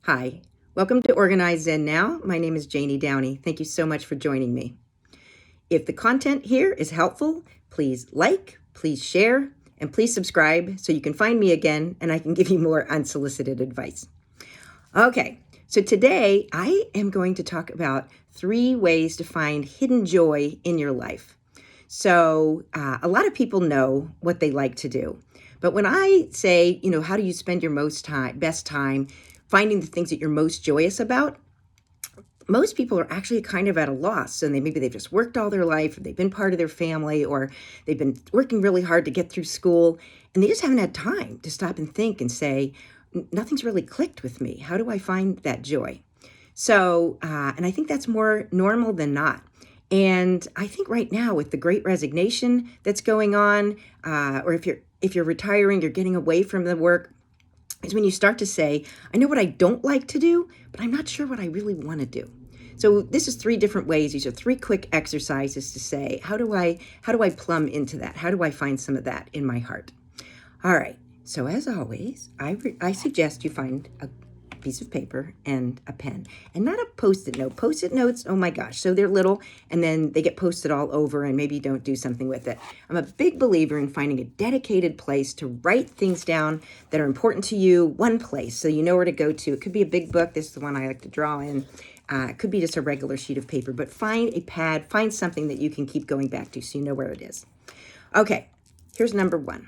Hi, welcome to Organize Zen Now. My name is Janie Downey. Thank you so much for joining me. If the content here is helpful, please like, please share, and please subscribe so you can find me again and I can give you more unsolicited advice. Okay, so today I am going to talk about 3 ways to find hidden joy in your life. So a lot of people know what they like to do. But when I say, how do you spend your best time finding the things that you're most joyous about, most people are actually kind of at a loss. And maybe they've just worked all their life, or they've been part of their family, or they've been working really hard to get through school, and they just haven't had time to stop and think and say, nothing's really clicked with me. How do I find that joy? So, and I think that's more normal than not. And I think right now with the Great Resignation that's going on, or if you're retiring, you're getting away from the work, is when you start to say, I know what I don't like to do, but I'm not sure what I really want to do. So this is 3 different ways. These are 3 quick exercises to say, how do I plumb into that? How do I find some of that in my heart? All right. So as always, I suggest you find a piece of paper and a pen, and not a Post-it note. Post-it notes, oh my gosh, so they're little and then they get posted all over and maybe you don't do something with it. I'm a big believer in finding a dedicated place to write things down that are important to you, one place, so you know where to go to. It could be a big book. This is the one I like to draw in. It could be just a regular sheet of paper, but find a pad, find something that you can keep going back to so you know where it is. Okay, here's number 1.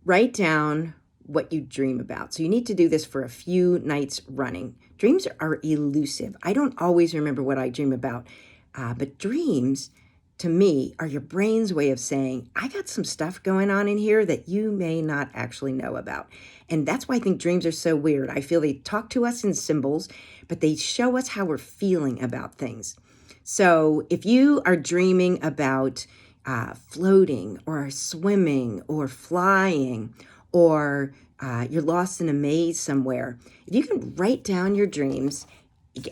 Write down what you dream about. So you need to do this for a few nights running. Dreams are elusive. I don't always remember what I dream about, but dreams, to me, are your brain's way of saying, I got some stuff going on in here that you may not actually know about. And that's why I think dreams are so weird. I feel they talk to us in symbols, but they show us how we're feeling about things. So if you are dreaming about floating or swimming or flying, or you're lost in a maze somewhere, if you can write down your dreams,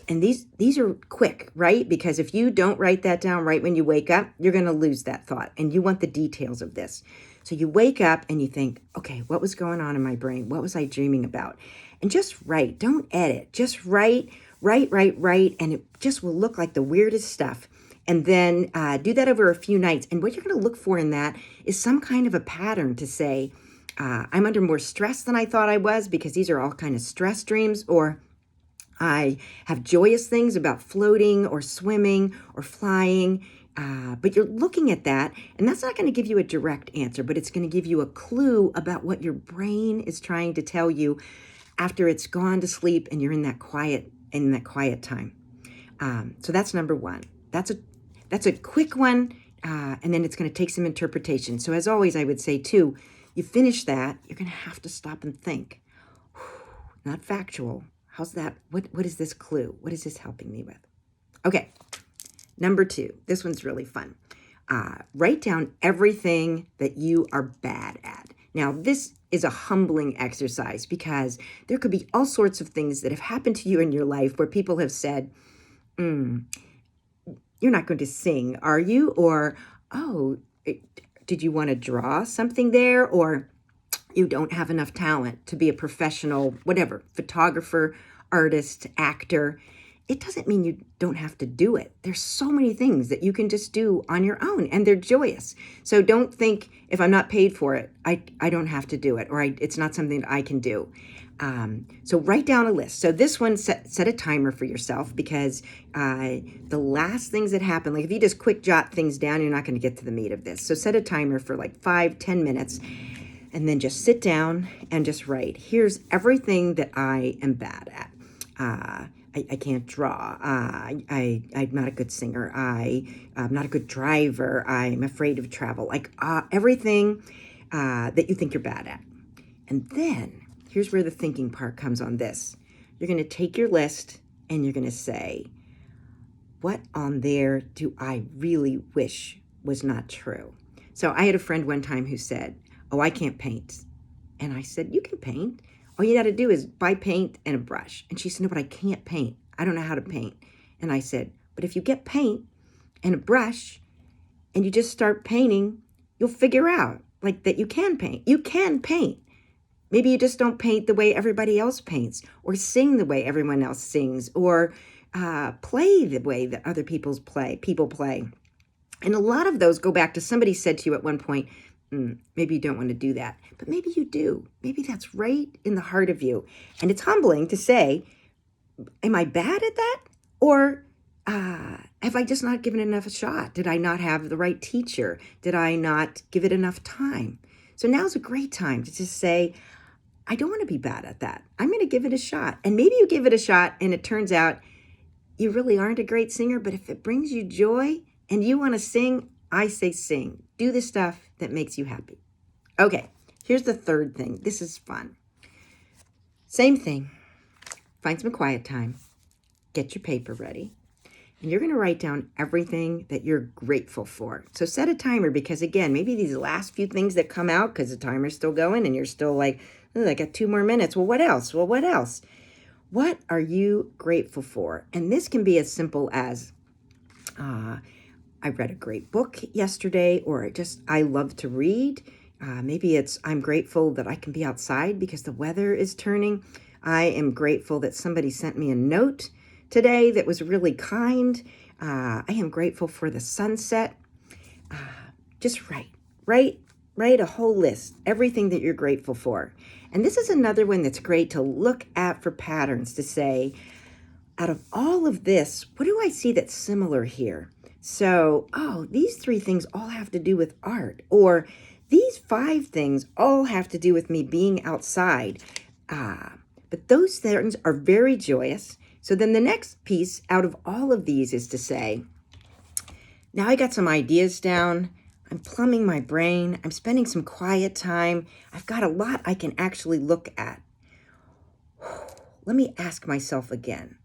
and these are quick, right? Because if you don't write that down right when you wake up, you're going to lose that thought, and you want the details of this. So you wake up and you think, okay, what was going on in my brain? What was I dreaming about? And just write. Don't edit. Just write, and it just will look like the weirdest stuff. And then do that over a few nights. And what you're going to look for in that is some kind of a pattern to say, I'm under more stress than I thought I was, because these are all kind of stress dreams, or I have joyous things about floating or swimming or flying. But you're looking at that, and that's not going to give you a direct answer, but it's going to give you a clue about what your brain is trying to tell you after it's gone to sleep and you're in that quiet time. So that's number 1. That's a quick one, and then it's going to take some interpretation. So as always, I would say too, you finish that, you're going to have to stop and think. Not factual. How's that? What is this clue? What is this helping me with? Okay, number 2. This one's really fun. Write down everything that you are bad at. Now, this is a humbling exercise, because there could be all sorts of things that have happened to you in your life where people have said, you're not going to sing, are you? Or, oh, did you want to draw something there? Or you don't have enough talent to be a professional, whatever, photographer, artist, actor. It doesn't mean you don't have to do it. There's so many things that you can just do on your own, and they're joyous. So don't think, if I'm not paid for it, I don't have to do it, or it's not something that I can do. So write down a list. So this one, set a timer for yourself, because the last things that happen, like if you just quick jot things down, you're not going to get to the meat of this. So set a timer for like 5-10 minutes, and then just sit down and just write. Here's everything that I am bad at. I can't draw. I'm not a good singer. I'm not a good driver. I'm afraid of travel. Like everything that you think you're bad at. And then here's where the thinking part comes on this. You're going to take your list and you're going to say, what on there do I really wish was not true? So I had a friend one time who said, oh, I can't paint. And I said, you can paint. All you got to do is buy paint and a brush. And she said, no, but I can't paint. I don't know how to paint. And I said, but if you get paint and a brush and you just start painting, you'll figure out like that you can paint. You can paint. Maybe you just don't paint the way everybody else paints, or sing the way everyone else sings, or play the way that other people play. And a lot of those go back to somebody said to you at one point, maybe you don't want to do that, but maybe you do. Maybe that's right in the heart of you. And it's humbling to say, am I bad at that? Or have I just not given it enough a shot? Did I not have the right teacher? Did I not give it enough time? So now's a great time to just say, I don't want to be bad at that. I'm going to give it a shot. And maybe you give it a shot and it turns out you really aren't a great singer, but if it brings you joy and you want to sing, I say sing. Do the stuff that makes you happy. Okay, here's the third thing. This is fun. Same thing. Find some quiet time. Get your paper ready. And you're going to write down everything that you're grateful for. So set a timer because, again, maybe these last few things that come out because the timer's still going and you're still like, oh, I got 2 more minutes. Well, what else? Well, what else? What are you grateful for? And this can be as simple as, I read a great book yesterday, or I love to read. Maybe it's, I'm grateful that I can be outside because the weather is turning. I am grateful that somebody sent me a note today that was really kind. I am grateful for the sunset. Just write a whole list, everything that you're grateful for. And this is another one that's great to look at for patterns to say, out of all of this, what do I see that's similar here? So, these 3 things all have to do with art, or these 5 things all have to do with me being outside. But those things are very joyous. So then the next piece out of all of these is to say, now I got some ideas down. I'm plumbing my brain. I'm spending some quiet time. I've got a lot I can actually look at. Let me ask myself again,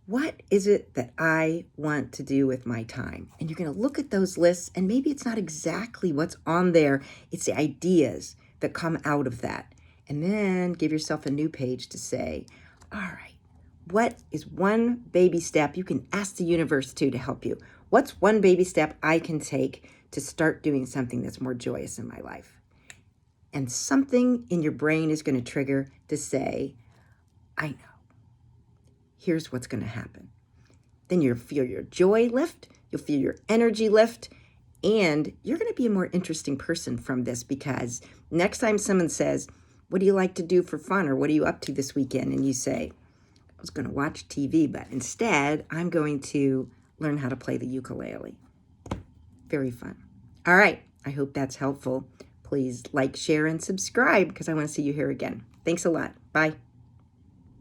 what is it that I want to do with my time? And you're going to look at those lists, and maybe it's not exactly what's on there. It's the ideas that come out of that. And then give yourself a new page to say, all right, what is one baby step you can ask the universe to help you? What's one baby step I can take to start doing something that's more joyous in my life? And something in your brain is going to trigger to say, I know. Here's what's going to happen. Then you'll feel your joy lift, you'll feel your energy lift, and you're going to be a more interesting person from this, because next time someone says, what do you like to do for fun, or what are you up to this weekend? And you say, I was going to watch TV, but instead I'm going to learn how to play the ukulele. Very fun. All right. I hope that's helpful. Please like, share, and subscribe because I want to see you here again. Thanks a lot. Bye.